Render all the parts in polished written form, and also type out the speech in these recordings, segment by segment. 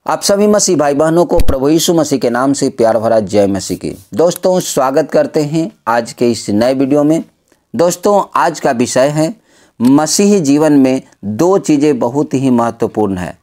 आप सभी मसीह भाई बहनों को प्रभु यीशु मसीह के नाम से प्यार भरा जय मसीह की। दोस्तों स्वागत करते हैं आज के इस नए वीडियो में। दोस्तों आज का विषय है मसीही जीवन में दो चीज़ें बहुत ही महत्वपूर्ण है।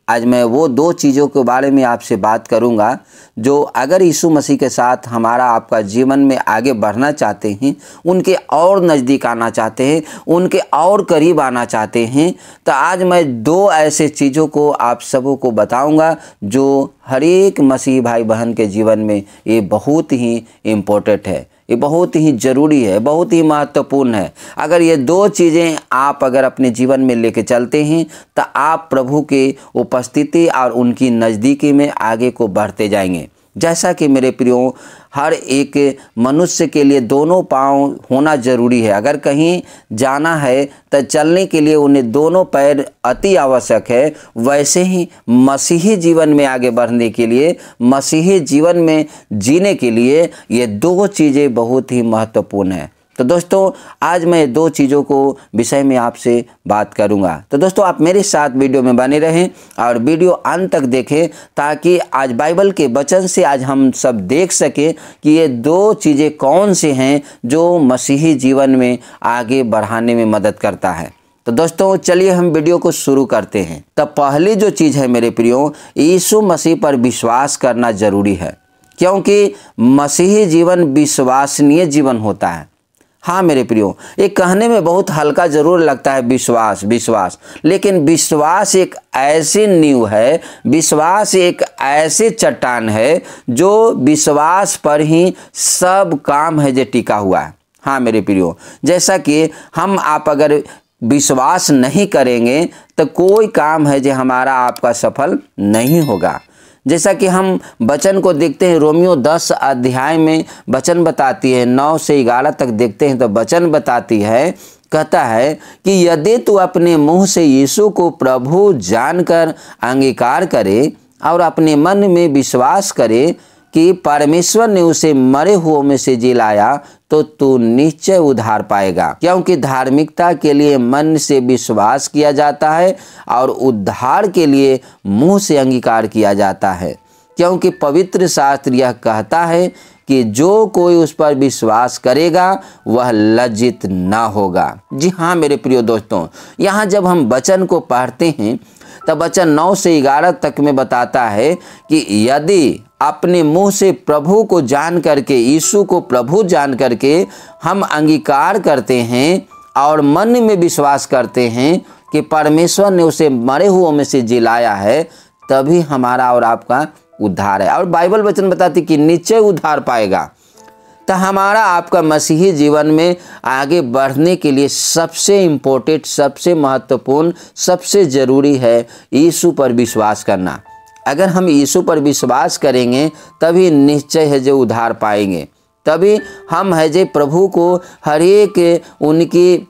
आज मैं वो दो चीज़ों के बारे में आपसे बात करूंगा जो अगर यीशु मसीह के साथ हमारा आपका जीवन में आगे बढ़ना चाहते हैं, उनके और नज़दीक आना चाहते हैं, उनके और करीब आना चाहते हैं, तो आज मैं दो ऐसे चीज़ों को आप सबों को बताऊंगा जो हर एक मसीही भाई बहन के जीवन में ये बहुत ही इम्पोर्टेंट है, ये बहुत ही ज़रूरी है, बहुत ही महत्वपूर्ण है। अगर ये दो चीज़ें आप अगर अपने जीवन में लेके चलते हैं तो आप प्रभु के उपस्थिति और उनकी नज़दीकी में आगे को बढ़ते जाएंगे। जैसा कि मेरे प्रियो हर एक मनुष्य के लिए दोनों पाँव होना ज़रूरी है। अगर कहीं जाना है तो चलने के लिए उन्हें दोनों पैर अति आवश्यक है। वैसे ही मसीही जीवन में आगे बढ़ने के लिए, मसीही जीवन में जीने के लिए ये दो चीज़ें बहुत ही महत्वपूर्ण है। तो दोस्तों आज मैं दो चीज़ों को विषय में आपसे बात करूंगा। तो दोस्तों आप मेरे साथ वीडियो में बने रहें और वीडियो अंत तक देखें ताकि आज बाइबल के वचन से आज हम सब देख सकें कि ये दो चीज़ें कौन से हैं जो मसीही जीवन में आगे बढ़ाने में मदद करता है। तो दोस्तों चलिए हम वीडियो को शुरू करते हैं। तो पहली जो चीज़ है मेरे प्रियो, यीशु मसीह पर विश्वास करना ज़रूरी है, क्योंकि मसीही जीवन विश्वसनीय जीवन होता है। हाँ मेरे प्रियो, ये कहने में बहुत हल्का जरूर लगता है विश्वास, लेकिन विश्वास एक ऐसी नींव है, विश्वास एक ऐसी चट्टान है जो विश्वास पर ही सब काम है जो टिका हुआ है। हाँ मेरे प्रियो, जैसा कि हम आप अगर विश्वास नहीं करेंगे तो कोई काम है जो हमारा आपका सफल नहीं होगा। जैसा कि हम वचन को देखते हैं, रोमियो 10 अध्याय में वचन बताती है, 9 से 11 तक देखते हैं तो वचन बताती है, कहता है कि यदि तू अपने मुंह से यीशु को प्रभु जानकर अंगीकार करे और अपने मन में विश्वास करे कि परमेश्वर ने उसे मरे हुओं में से जिलाया तो तू निश्चय उद्धार पाएगा। क्योंकि धार्मिकता के लिए मन से विश्वास किया जाता है और उद्धार के लिए मुंह से अंगीकार किया जाता है। क्योंकि पवित्र शास्त्र यह कहता है कि जो कोई उस पर विश्वास करेगा वह लज्जित ना होगा। जी हाँ मेरे प्रिय दोस्तों, यहाँ जब हम वचन को पढ़ते हैं तब वचन 9 से 11 तक में बताता है कि यदि अपने मुंह से प्रभु को जान करके, यीशु को प्रभु जान करके हम अंगीकार करते हैं और मन में विश्वास करते हैं कि परमेश्वर ने उसे मरे हुओं में से जिलाया है, तभी हमारा और आपका उद्धार है। और बाइबल वचन बताती कि निश्चय उद्धार पाएगा। तो हमारा आपका मसीही जीवन में आगे बढ़ने के लिए सबसे इम्पोर्टेंट, सबसे महत्वपूर्ण, सबसे ज़रूरी है यीशु पर विश्वास करना। अगर हम यीशु पर विश्वास करेंगे तभी निश्चय है जो उद्धार पाएंगे, तभी हम है जो प्रभु को हर एक उनकी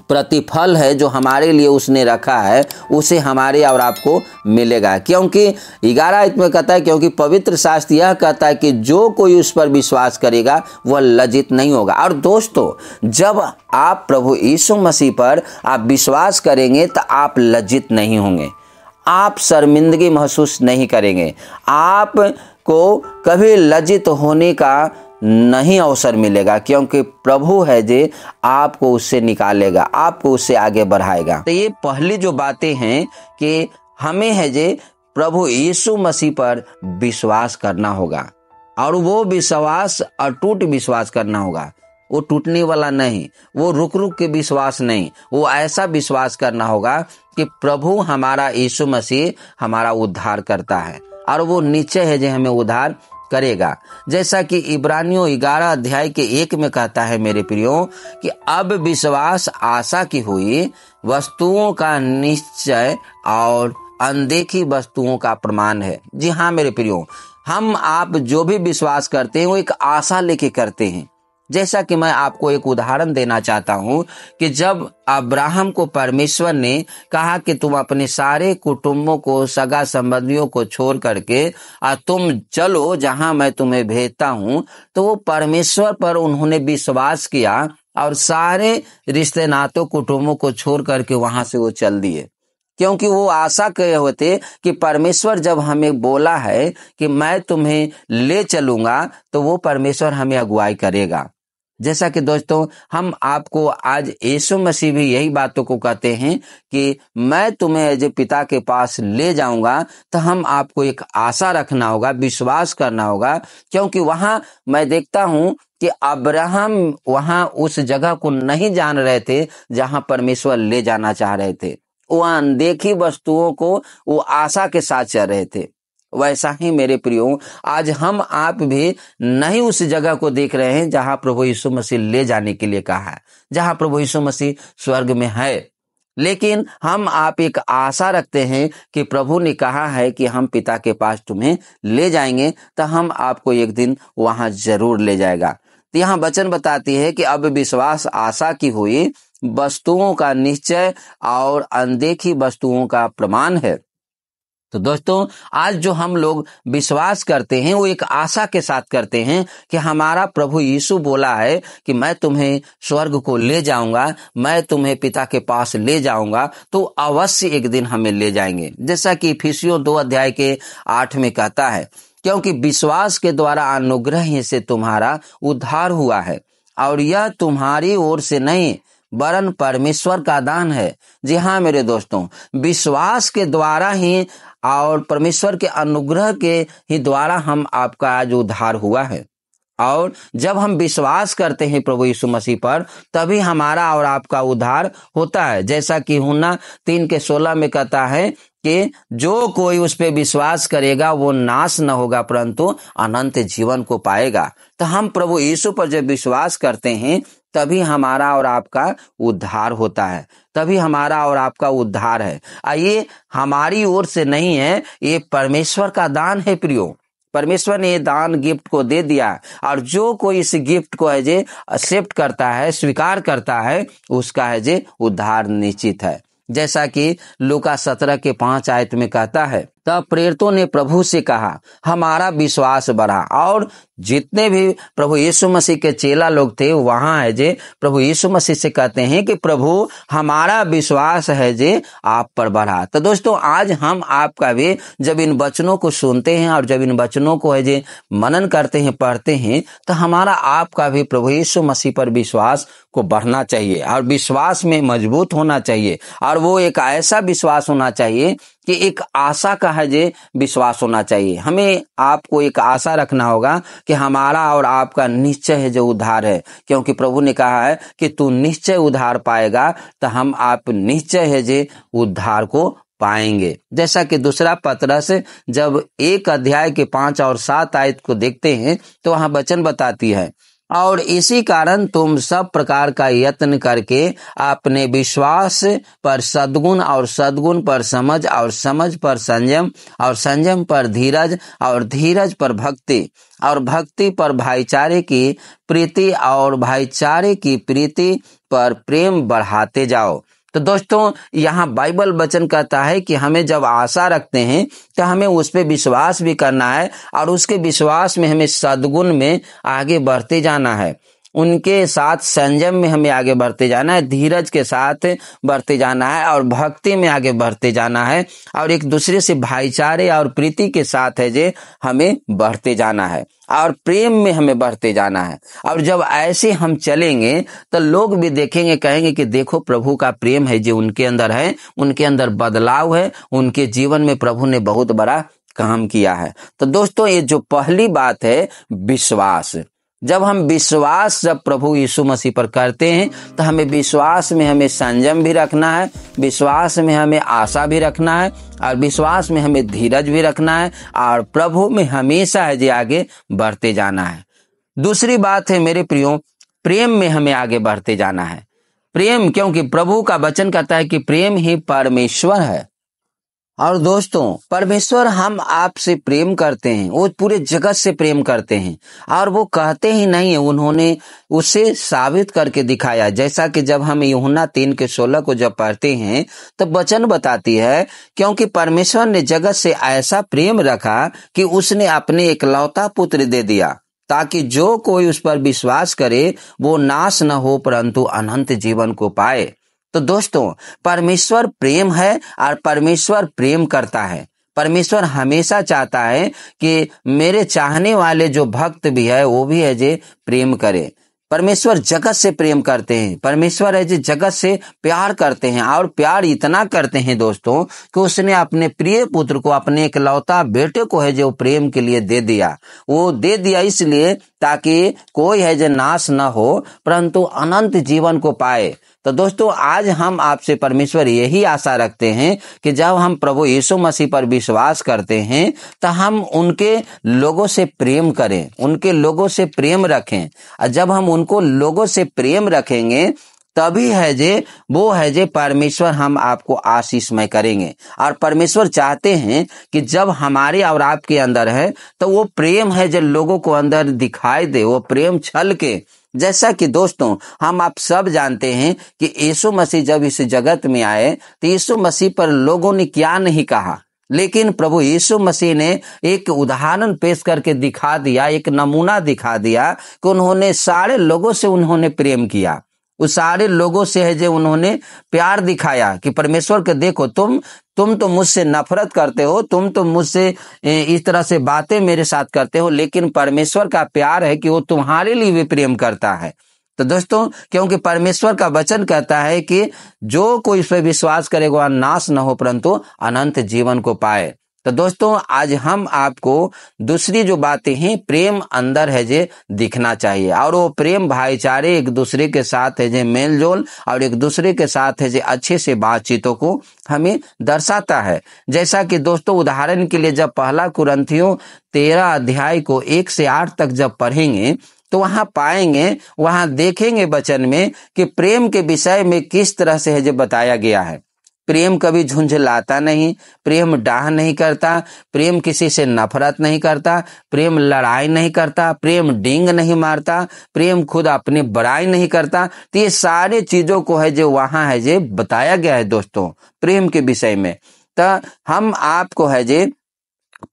प्रतिफल है जो हमारे लिए उसने रखा है उसे हमारे और आपको मिलेगा। क्योंकि 11 में कहता है, क्योंकि पवित्र शास्त्र यह कहता है कि जो कोई उस पर विश्वास करेगा वह लज्जित नहीं होगा। और दोस्तों जब आप प्रभु यीशु मसीह पर आप विश्वास करेंगे तो आप लज्जित नहीं होंगे, आप शर्मिंदगी महसूस नहीं करेंगे, आपको कभी लज्जित होने का नहीं अवसर मिलेगा, क्योंकि प्रभु है जो आपको उससे निकालेगा, आपको उससे आगे बढ़ाएगा। तो ये पहली जो बातें हैं कि हमें है जो प्रभु यीशु मसीह पर विश्वास करना होगा, और वो विश्वास अटूट विश्वास करना होगा, वो टूटने वाला नहीं, वो रुक रुक के विश्वास नहीं, वो ऐसा विश्वास करना होगा कि प्रभु हमारा यीशु मसीह हमारा उद्धार करता है और वो निश्चय है जो हमें उद्धार करेगा। जैसा कि इब्रानियों 11 अध्याय के 1 में कहता है मेरे प्रियो कि अब विश्वास आशा की हुई वस्तुओं का निश्चय और अनदेखी वस्तुओं का प्रमाण है। जी हाँ मेरे प्रियो, हम आप जो भी विश्वास करते हैं वो एक आशा लेके करते हैं। जैसा कि मैं आपको एक उदाहरण देना चाहता हूं कि जब अब्राहम को परमेश्वर ने कहा कि तुम अपने सारे कुटुंबों को, सगा संबंधियों को छोड़ करके तुम चलो जहां मैं तुम्हें भेजता हूं, तो वो परमेश्वर पर उन्होंने विश्वास किया और सारे रिश्ते नातों कुटुंबों को छोड़ करके वहां से वो चल दिए। क्योंकि वो आशा किए हुए थे कि परमेश्वर जब हमें बोला है कि मैं तुम्हें ले चलूंगा तो वो परमेश्वर हमें अगुवाई करेगा। जैसा कि दोस्तों हम आपको आज यीशु मसीह भी यही बातों को कहते हैं कि मैं तुम्हें जो पिता के पास ले जाऊंगा, तो हम आपको एक आशा रखना होगा, विश्वास करना होगा, क्योंकि वहां मैं देखता हूं कि अब्राहम वहां उस जगह को नहीं जान रहे थे जहां परमेश्वर ले जाना चाह रहे थे। वो अनदेखी वस्तुओं को वो आशा के साथ चल रहे थे। वैसा ही मेरे प्रियो, आज हम आप भी नहीं उस जगह को देख रहे हैं जहां प्रभु यीशु मसीह ले जाने के लिए कहा है, जहां प्रभु यीशु मसीह स्वर्ग में है। लेकिन हम आप एक आशा रखते हैं कि प्रभु ने कहा है कि हम पिता के पास तुम्हें ले जाएंगे, तो हम आपको एक दिन वहां जरूर ले जाएगा। तो यहाँ वचन बताती है कि अब विश्वास आशा की हुई वस्तुओं का निश्चय और अनदेखी वस्तुओं का प्रमाण है। तो दोस्तों, आज जो हम लोग विश्वास करते हैं वो एक आशा के साथ करते हैं कि हमारा प्रभु यीशु बोला है कि मैं तुम्हें स्वर्ग को ले जाऊंगा, मैं तुम्हें पिता के पास ले जाऊंगा, तो अवश्य एक दिन हमें ले जाएंगे। जैसा कि इफिसियों 2:8 में कहता है, क्योंकि विश्वास के द्वारा अनुग्रह ही से तुम्हारा उद्धार हुआ है, और यह तुम्हारी ओर से नहीं वरन परमेश्वर का दान है। जी हाँ मेरे दोस्तों, विश्वास के द्वारा ही और परमेश्वर के अनुग्रह के ही द्वारा हम आपका आज उद्धार हुआ है। और जब हम विश्वास करते हैं प्रभु यीशु मसीह पर, तभी हमारा और आपका उद्धार होता है। जैसा कि यूहन्ना 3:16 में कहता है कि जो कोई उस पे विश्वास करेगा वो नाश न होगा परंतु अनंत जीवन को पाएगा। तो हम प्रभु यीशु पर जब विश्वास करते हैं तभी हमारा और आपका उद्धार होता है, तभी हमारा और आपका उद्धार है। ये हमारी ओर से नहीं है, ये परमेश्वर का दान है प्रियो। परमेश्वर ने ये दान गिफ्ट को दे दिया, और जो कोई इस गिफ्ट को है जे एक्सेप्ट करता है, स्वीकार करता है, उसका है जे उद्धार निश्चित है। जैसा कि लूका 17:5 में कहता है, तब प्रेरितों ने प्रभु से कहा हमारा विश्वास बढ़ा। और जितने भी प्रभु यीशु मसीह के चेला लोग थे वहां है जे प्रभु यीशु मसीह से कहते हैं कि प्रभु हमारा विश्वास है जे आप पर बढ़ा। तो दोस्तों, आज हम आपका भी जब इन वचनों को सुनते हैं और जब इन वचनों को है जे मनन करते हैं, पढ़ते हैं, तो हमारा आपका भी प्रभु यीशु मसीह पर विश्वास को बढ़ना चाहिए और विश्वास में मजबूत होना चाहिए। और वो एक ऐसा विश्वास होना चाहिए कि एक आशा का है जे विश्वास होना चाहिए। हमें आपको एक आशा रखना होगा कि हमारा और आपका निश्चय है जो उद्धार है, क्योंकि प्रभु ने कहा है कि तू निश्चय उद्धार पाएगा, तो हम आप निश्चय है जे उद्धार को पाएंगे। जैसा कि दूसरा पतरस जब 1:5 और 7 आयत को देखते हैं तो वहां वचन बताती है, और इसी कारण तुम सब प्रकार का यत्न करके अपने विश्वास पर सद्गुण और सद्गुण पर समझ और समझ पर संयम और संयम पर धीरज और धीरज पर भक्ति और भक्ति पर भाईचारे की प्रीति और भाईचारे की प्रीति पर प्रेम बढ़ाते जाओ। तो दोस्तों, यहाँ बाइबल वचन कहता है कि हमें जब आशा रखते हैं तो हमें उस पे विश्वास भी करना है, और उसके विश्वास में हमें सद्गुण में आगे बढ़ते जाना है, उनके साथ संयम में हमें आगे बढ़ते जाना है, धीरज के साथ बढ़ते जाना है, और भक्ति में आगे बढ़ते जाना है, और एक दूसरे से भाईचारे और प्रीति के साथ है जे हमें बढ़ते जाना है, और प्रेम में हमें बढ़ते जाना है। और जब ऐसे हम चलेंगे तो लोग भी देखेंगे, कहेंगे कि देखो प्रभु का प्रेम है जो उनके अंदर है, उनके अंदर बदलाव है, उनके जीवन में प्रभु ने बहुत बड़ा काम किया है। तो दोस्तों, ये जो पहली बात है विश्वास, जब हम विश्वास जब प्रभु यीशु मसीह पर करते हैं तो हमें विश्वास में हमें संयम भी रखना है, विश्वास में हमें आशा भी रखना है, और विश्वास में हमें धीरज भी रखना है, और प्रभु में हमेशा है जो आगे बढ़ते जाना है। दूसरी बात है मेरे प्रियो, प्रेम में हमें आगे बढ़ते जाना है। प्रेम, क्योंकि प्रभु का वचन कहता है कि प्रेम ही परमेश्वर है। और दोस्तों, परमेश्वर हम आपसे प्रेम करते हैं, वो पूरे जगत से प्रेम करते हैं, और वो कहते ही नहीं है, उन्होंने उसे साबित करके दिखाया। जैसा कि जब हम यूहन्ना 3:16 को जब पढ़ते हैं तो वचन बताती है, क्योंकि परमेश्वर ने जगत से ऐसा प्रेम रखा कि उसने अपने एकलौता पुत्र दे दिया, ताकि जो कोई उस पर विश्वास करे वो नाश न हो परंतु अनंत जीवन को पाए। तो दोस्तों, परमेश्वर प्रेम है और परमेश्वर प्रेम करता है। परमेश्वर हमेशा चाहता है कि मेरे चाहने वाले जो भक्त भी है वो भी है जे प्रेम करे। परमेश्वर जगत से प्रेम करते हैं, परमेश्वर है जो जगत से प्यार करते हैं, और प्यार इतना करते हैं दोस्तों कि उसने अपने प्रिय पुत्र को, अपने इकलौता बेटे को है जो प्रेम के लिए दे दिया। वो दे दिया इसलिए ताकि कोई है जो नाश न हो परंतु अनंत जीवन को पाए। तो दोस्तों, आज हम आपसे परमेश्वर यही आशा रखते हैं कि जब हम प्रभु यीशु मसीह पर विश्वास करते हैं तो हम उनके लोगों से प्रेम करें, उनके लोगों से प्रेम रखें। और जब हम उनको लोगों से प्रेम रखेंगे तभी है जे वो है जे परमेश्वर हम आपको आशीषमय करेंगे। और परमेश्वर चाहते हैं कि जब हमारे और आपके अंदर है तो वो प्रेम है जो लोगों को अंदर दिखाई दे, वो प्रेम छल के। जैसा कि दोस्तों हम आप सब जानते हैं कि यीशु मसीह जब इस जगत में आए तो यीशु मसीह पर लोगों ने क्या नहीं कहा, लेकिन प्रभु यीशु मसीह ने एक उदाहरण पेश करके दिखा दिया, एक नमूना दिखा दिया कि उन्होंने सारे लोगों से उन्होंने प्रेम किया। उस सारे लोगों से है जो उन्होंने प्यार दिखाया कि परमेश्वर के देखो, तुम तो मुझसे नफरत करते हो, तुम तो मुझसे इस तरह से बातें मेरे साथ करते हो, लेकिन परमेश्वर का प्यार है कि वो तुम्हारे लिए भी प्रेम करता है। तो दोस्तों, क्योंकि परमेश्वर का वचन कहता है कि जो कोई इस पर विश्वास करेगा वह नाश न हो परंतु अनंत जीवन को पाए। तो दोस्तों, आज हम आपको दूसरी जो बातें हैं, प्रेम अंदर है जे दिखना चाहिए, और वो प्रेम भाईचारे, एक दूसरे के साथ है जे मेल जोल और एक दूसरे के साथ है जे अच्छे से बातचीतों को हमें दर्शाता है। जैसा कि दोस्तों उदाहरण के लिए जब पहला कुरिन्थियों 13 अध्याय को 1 से 8 तक जब पढ़ेंगे तो वहां पाएंगे, वहां देखेंगे वचन में कि प्रेम के विषय में किस तरह से है जो बताया गया है। प्रेम कभी झुंझलाता नहीं, प्रेम डाह नहीं करता, प्रेम किसी से नफरत नहीं करता, प्रेम लड़ाई नहीं करता, प्रेम डींग नहीं मारता, प्रेम खुद अपनी बड़ाई नहीं करता। तो ये सारे चीजों को है जो वहां है जो बताया गया है दोस्तों प्रेम के विषय में। तो हम आपको है जो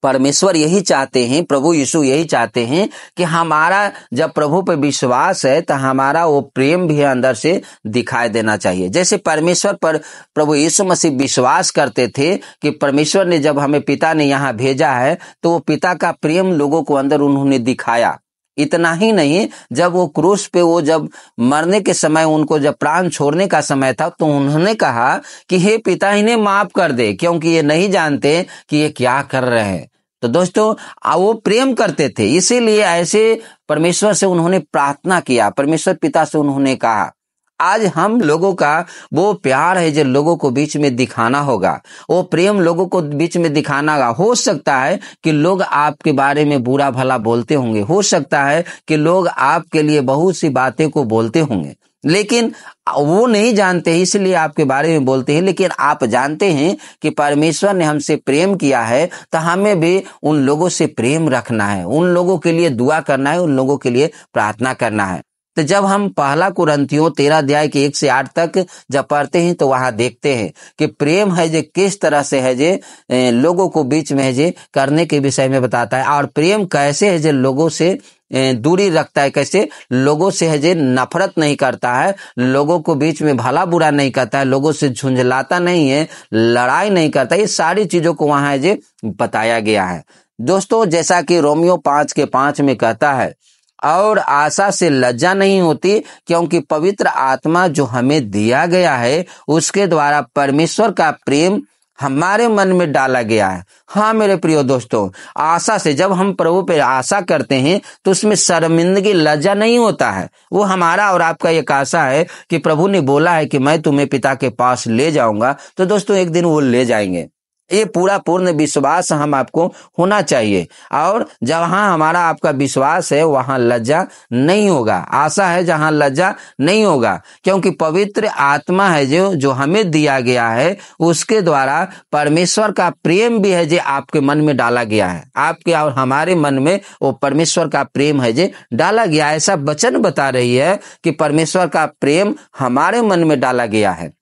परमेश्वर यही चाहते हैं, प्रभु यीशु यही चाहते हैं कि हमारा जब प्रभु पे विश्वास है तो हमारा वो प्रेम भी अंदर से दिखाई देना चाहिए। जैसे परमेश्वर पर प्रभु यीशु मसीह विश्वास करते थे कि परमेश्वर ने जब हमें पिता ने यहाँ भेजा है तो वो पिता का प्रेम लोगों को अंदर उन्होंने दिखाया। इतना ही नहीं, जब वो क्रूस पे वो जब मरने के समय, उनको जब प्राण छोड़ने का समय था तो उन्होंने कहा कि हे पिता, इन्हें माफ कर दे क्योंकि ये नहीं जानते कि ये क्या कर रहे हैं। तो दोस्तों वो प्रेम करते थे, इसीलिए ऐसे परमेश्वर से उन्होंने प्रार्थना किया, परमेश्वर पिता से उन्होंने कहा। आज हम लोगों का वो प्यार है जो लोगों को बीच में दिखाना होगा, वो प्रेम लोगों को बीच में दिखाना होगा। हो सकता है कि लोग आपके बारे में बुरा भला बोलते होंगे, हो सकता है कि लोग आपके लिए बहुत सी बातें को बोलते होंगे, लेकिन वो नहीं जानते इसलिए आपके बारे में बोलते हैं। लेकिन आप जानते हैं कि परमेश्वर ने हमसे प्रेम किया है तो हमें भी उन लोगों से प्रेम रखना है, उन लोगों के लिए दुआ करना है, उन लोगों के लिए प्रार्थना करना है। तो जब हम पहला कुरिन्थियों 13 अध्याय के 1 से 8 तक जब पढ़ते हैं तो वहां देखते हैं कि प्रेम है जो किस तरह से है जे लोगों को बीच में है जे करने के विषय में बताता है, और प्रेम कैसे है जो लोगों से दूरी रखता है, कैसे लोगों से है जे नफरत नहीं करता है, लोगों को बीच में भला बुरा नहीं करता है, लोगों से झुंझलाता नहीं है, लड़ाई नहीं करता। ये सारी चीजों को वहां है जे बताया गया है दोस्तों। जैसा कि रोमियो 5 के 5 में कहता है, और आशा से लज्जा नहीं होती क्योंकि पवित्र आत्मा जो हमें दिया गया है उसके द्वारा परमेश्वर का प्रेम हमारे मन में डाला गया है। हाँ मेरे प्रिय दोस्तों, आशा से जब हम प्रभु पे आशा करते हैं तो उसमें शर्मिंदगी लज्जा नहीं होता है। वो हमारा और आपका एक आशा है कि प्रभु ने बोला है कि मैं तुम्हें पिता के पास ले जाऊंगा, तो दोस्तों एक दिन वो ले जाएंगे। ये पूरा पूर्ण विश्वास हम आपको होना चाहिए, और जहां हमारा आपका विश्वास है वहां लज्जा नहीं होगा, आशा है जहां लज्जा नहीं होगा, क्योंकि पवित्र आत्मा है जो हमें दिया गया है उसके द्वारा परमेश्वर का प्रेम भी है जो आपके मन में डाला गया है। आपके और हमारे मन में वो परमेश्वर का प्रेम है जो डाला गया है। ऐसा वचन बता रही है कि परमेश्वर का प्रेम हमारे मन में डाला गया है।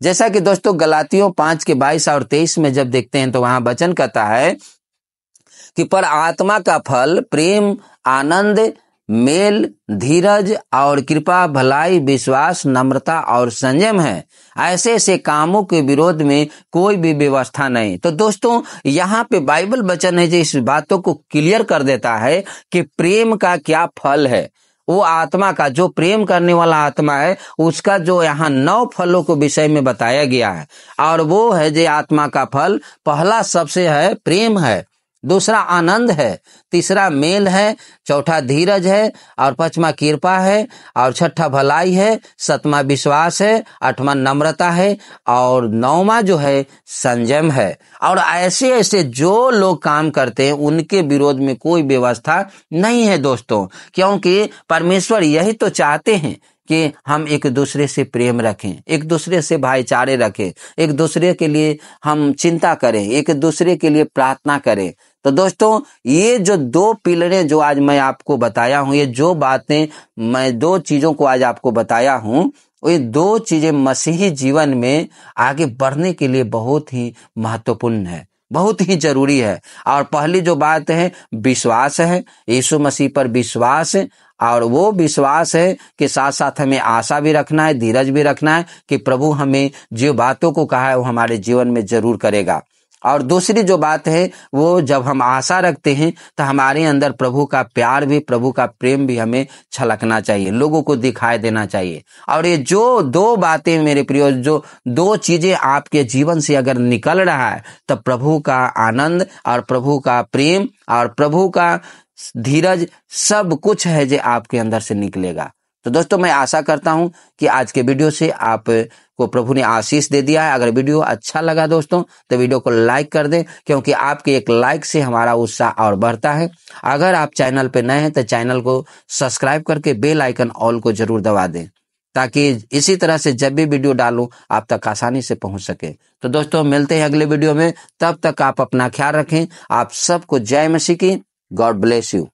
जैसा कि दोस्तों गलातियों 5 के 22 और 23 में जब देखते हैं तो वहां वचन कहता है कि पर आत्मा का फल प्रेम, आनंद, मेल, धीरज और कृपा, भलाई, विश्वास, नम्रता और संयम है। ऐसे ऐसे कामों के विरोध में कोई भी व्यवस्था नहीं। तो दोस्तों, यहाँ पे बाइबल वचन है जो इस बातों को क्लियर कर देता है कि प्रेम का क्या फल है। वो आत्मा का, जो प्रेम करने वाला आत्मा है, उसका जो यहाँ 9 फलों को विषय में बताया गया है। और वो है जो आत्मा का फल, पहला सबसे है प्रेम है, दूसरा आनंद है, तीसरा मेल है, चौथा धीरज है, और पांचवा कृपा है, और छठा भलाई है, सातवां विश्वास है, आठवां नम्रता है, और नौवां जो है संयम है। और ऐसे ऐसे जो लोग काम करते हैं उनके विरोध में कोई व्यवस्था नहीं है दोस्तों, क्योंकि परमेश्वर यही तो चाहते हैं कि हम एक दूसरे से प्रेम रखें, एक दूसरे से भाईचारे रखें, एक दूसरे के लिए हम चिंता करें, एक दूसरे के लिए प्रार्थना करें। तो दोस्तों, ये जो 2 पिलरें जो आज मैं आपको बताया हूं, ये जो बातें मैं 2 चीजों को आज आपको बताया हूं, ये 2 चीजें मसीही जीवन में आगे बढ़ने के लिए बहुत ही महत्वपूर्ण है, बहुत ही जरूरी है। और पहली जो बात है विश्वास है, यीशु मसीह पर विश्वास, और वो विश्वास है कि साथ साथ हमें आशा भी रखना है, धीरज भी रखना है कि प्रभु हमें जो बातों को कहा है वो हमारे जीवन में जरूर करेगा। और दूसरी जो बात है, वो जब हम आशा रखते हैं तो हमारे अंदर प्रभु का प्यार भी, प्रभु का प्रेम भी हमें छलकना चाहिए, लोगों को दिखाई देना चाहिए। और ये जो 2 बातें मेरे प्रिय, जो 2 चीजें आपके जीवन से अगर निकल रहा है, तो प्रभु का आनंद और प्रभु का प्रेम और प्रभु का धीरज, सब कुछ है जो आपके अंदर से निकलेगा। तो दोस्तों, मैं आशा करता हूं कि आज के वीडियो से आपको प्रभु ने आशीष दे दिया है। अगर वीडियो अच्छा लगा दोस्तों, तो वीडियो को लाइक कर दें, क्योंकि आपके एक लाइक से हमारा उत्साह और बढ़ता है। अगर आप चैनल पे नए हैं तो चैनल को सब्सक्राइब करके बेल आइकन ऑल को जरूर दबा दें, ताकि इसी तरह से जब भी वीडियो डालूं आप तक आसानी से पहुंच सके। तो दोस्तों, मिलते हैं अगले वीडियो में, तब तक आप अपना ख्याल रखें। आप सबको जय मसीह की। God bless you.